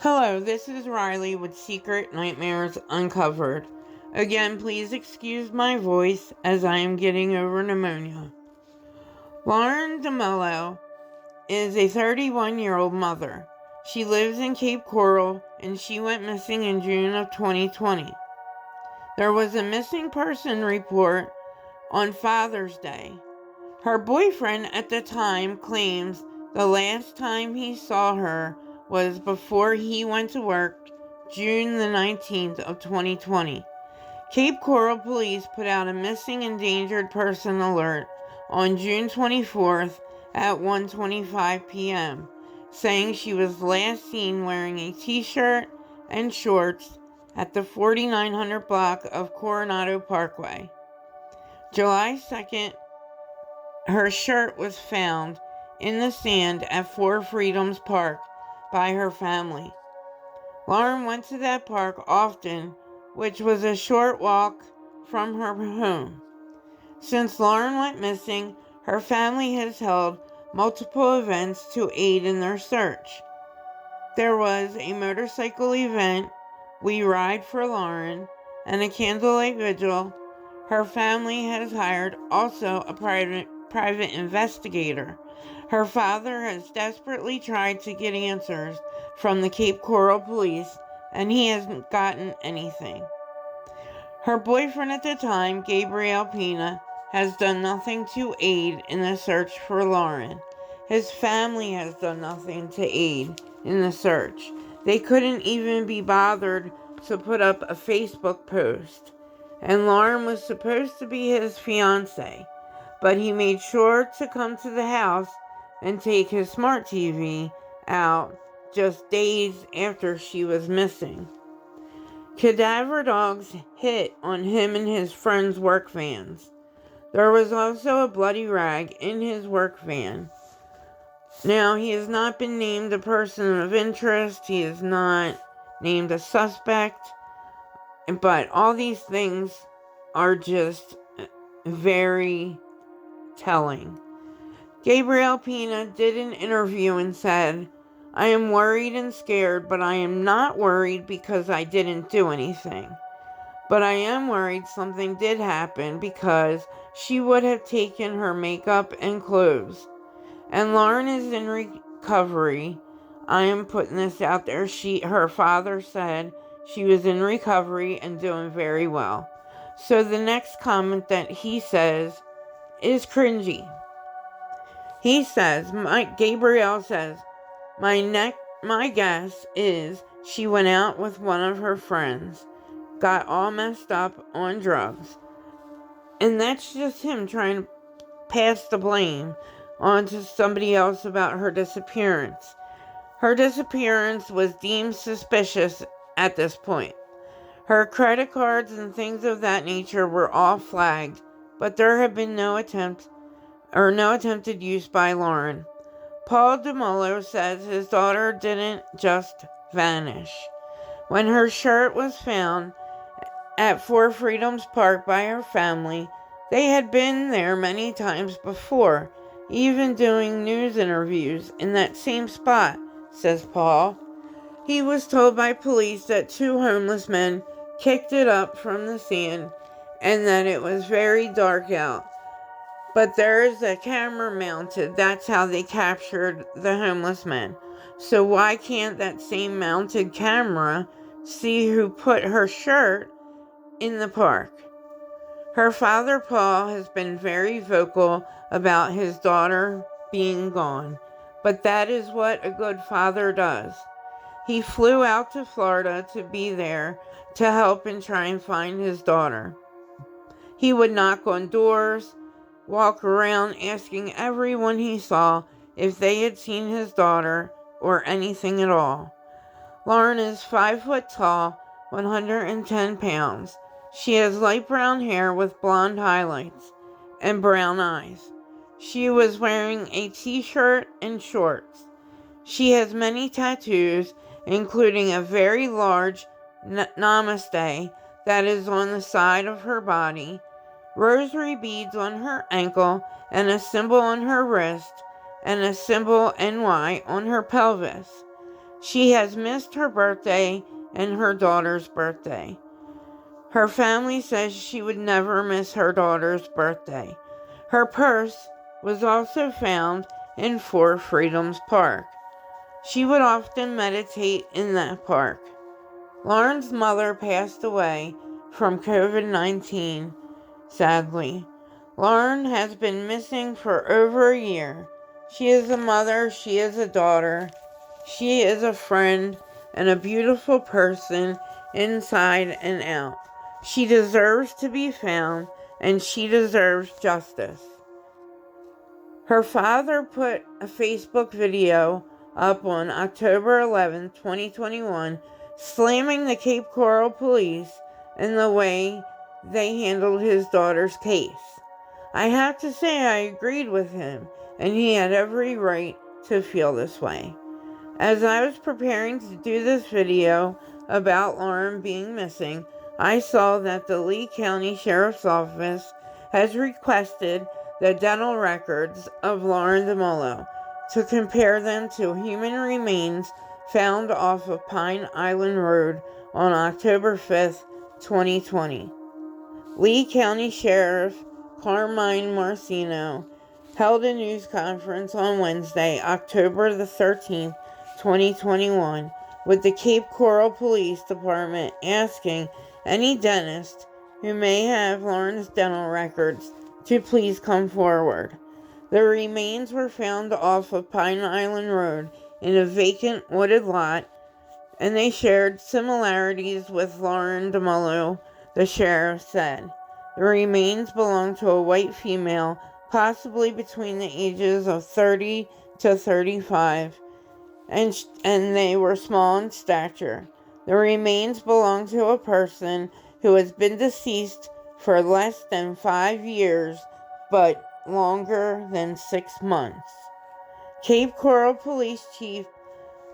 Hello, this is Riley with Secret Nightmares Uncovered. Again, please excuse my voice as I am getting over pneumonia. Lauren Dumolo is a 31-year-old mother. She lives in Cape Coral and she went missing in June of 2020. There was a missing person report on Father's Day. Her boyfriend at the time claims the last time he saw her was before he went to work, June the 19th of 2020. Cape Coral police put out a missing endangered person alert on June 24th at 1:25 p.m., saying she was last seen wearing a t-shirt and shorts at the 4900 block of Coronado Parkway. July 2nd, her shirt was found in the sand at Four Freedoms Park by her family. Lauren went to that park often, which was a short walk from her home. Since Lauren went missing, her family has held multiple events to aid in their search. There was a motorcycle event, We Ride for Lauren, and a candlelight vigil. Her family has hired also a private investigator. Her father has desperately tried to get answers from the Cape Coral police, and he hasn't gotten anything. Her boyfriend at the time, Gabriel Pina, has done nothing to aid in the search for Lauren. His family has done nothing to aid in the search. They couldn't even be bothered to put up a Facebook post. And Lauren was supposed to be his fiancée, but he made sure to come to the house and take his smart TV out just days after she was missing. Cadaver dogs hit on him and his friends' work vans. There was also a bloody rag in his work van. Now, he has not been named a person of interest. He is not named a suspect. But all these things are just very telling. Gabriel Pina did an interview and said, "I am worried and scared, but I am not worried because I didn't do anything. But I am worried something did happen because she would have taken her makeup and clothes. And Lauren is in recovery. I am putting this out there. Her father said she was in recovery and doing very well." So the next comment that he says is cringy. He says, Gabriel says, my guess is she went out with one of her friends, got all messed up on drugs. And that's just him trying to pass the blame onto somebody else about her disappearance. Her disappearance was deemed suspicious at this point. Her credit cards and things of that nature were all flagged, but there have been no attempted use by Lauren. Paul Dumolo says his daughter didn't just vanish. When her shirt was found at Four Freedoms Park by her family, they had been there many times before, even doing news interviews in that same spot, says Paul. He was told by police that two homeless men kicked it up from the sand and that it was very dark out. But there is a camera mounted. That's how they captured the homeless men. So why can't that same mounted camera see who put her shirt in the park? Her father, Paul, has been very vocal about his daughter being gone. But that is what a good father does. He flew out to Florida to be there to help and try and find his daughter. He would knock on doors, walk around asking everyone he saw if they had seen his daughter or anything at all. Lauren is 5 foot tall, 110 pounds. She has light brown hair with blonde highlights and brown eyes. She was wearing a t-shirt and shorts. She has many tattoos, including a very large namaste that is on the side of her body, rosary beads on her ankle, and a symbol on her wrist, and a symbol NY on her pelvis. She has missed her birthday and her daughter's birthday. Her family says she would never miss her daughter's birthday. Her purse was also found in Four Freedoms Park. She would often meditate in that park. Lauren's mother passed away from COVID-19, sadly. Lauren has been missing for over a year. She is a mother, she is a daughter, she is a friend, and a beautiful person inside and out. She deserves to be found, and she deserves justice. Her father put a Facebook video up on October 11, 2021, slamming the Cape Coral police and the way they handled his daughter's case. I have to say I agreed with him, and he had every right to feel this way. As I was preparing to do this video about Lauren being missing, I saw that the Lee County Sheriff's Office has requested the dental records of Lauren Dumolo to compare them to human remains found off of Pine Island Road on October 5th, 2020. Lee County Sheriff Carmine Marcino held a news conference on Wednesday, October the 13th, 2021, with the Cape Coral Police Department asking any dentist who may have Lauren's dental records to please come forward. The remains were found off of Pine Island Road in a vacant wooded lot, and they shared similarities with Lauren Dumolo, the sheriff said. The remains belong to a white female, possibly between the ages of 30 to 35, and they were small in stature. The remains belong to a person who has been deceased for less than 5 years, but longer than 6 months. Cape Coral Police Chief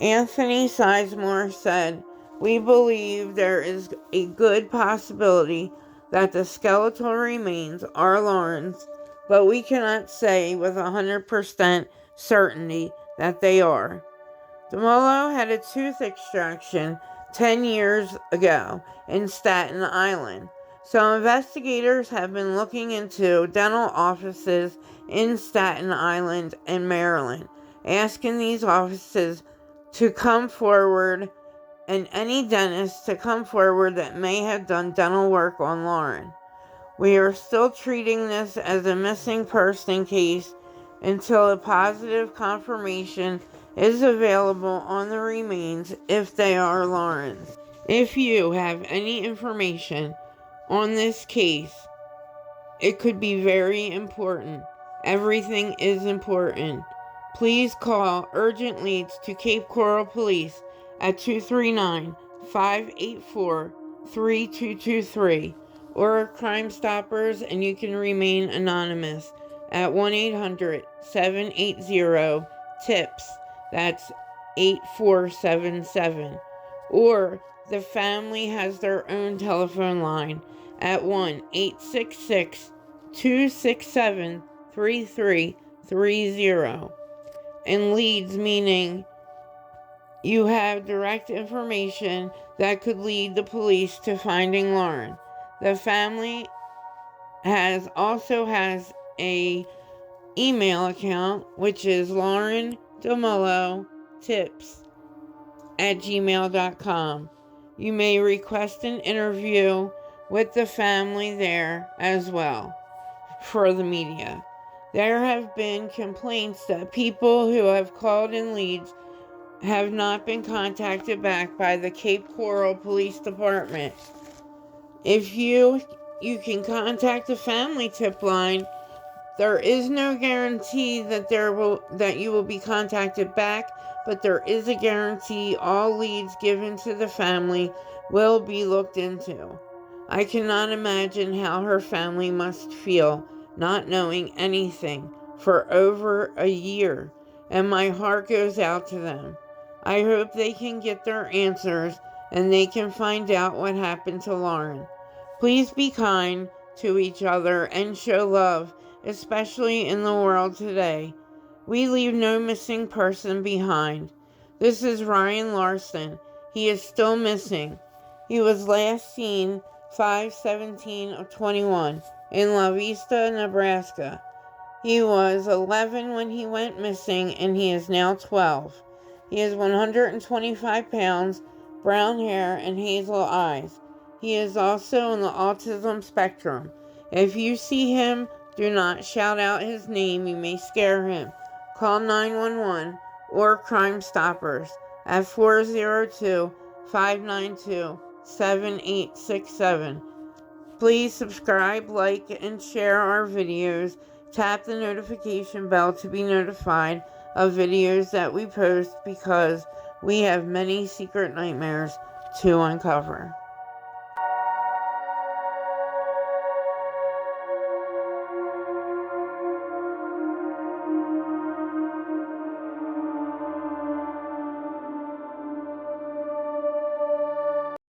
Anthony Sizemore said, "We believe there is a good possibility that the skeletal remains are Lauren's, but we cannot say with 100% certainty that they are." Dumolo had a tooth extraction 10 years ago in Staten Island, so investigators have been looking into dental offices in Staten Island and Maryland, asking these offices to come forward and any dentist to come forward that may have done dental work on Lauren. We are still treating this as a missing person case until a positive confirmation is available on the remains if they are Lauren's. If you have any information on this case, it could be very important. Everything is important. Please call urgent leads to Cape Coral Police at 239-584-3223 or Crime Stoppers, and you can remain anonymous at 1-800-780-TIPS. That's 8477. Or the family has their own telephone line at 1-866-267-3330. And leads meaning you have direct information that could lead the police to finding Lauren. The family also has a email account, which is laurendumolotips@gmail.com. You may request an interview with the family there as well for the media. There have been complaints that people who have called in leads have not been contacted back by the Cape Coral Police Department. If you can contact the family tip line. There is no guarantee that you will be contacted back, but there is a guarantee all leads given to the family will be looked into. I cannot imagine how her family must feel not knowing anything for over a year, and my heart goes out to them. I hope they can get their answers and they can find out what happened to Lauren. Please be kind to each other and show love, especially in the world today. We leave no missing person behind. This is Ryan Larson. He is still missing. He was last seen 5/17/21 in La Vista, Nebraska. He was 11 when he went missing, and he is now 12. He is 125 pounds, brown hair, and hazel eyes. He is also on the autism spectrum. If you see him, do not shout out his name. You may scare him. Call 911 or Crime Stoppers at 402-592-7867. Please subscribe, like, and share our videos. Tap the notification bell to be notified of videos that we post, because we have many secret nightmares to uncover.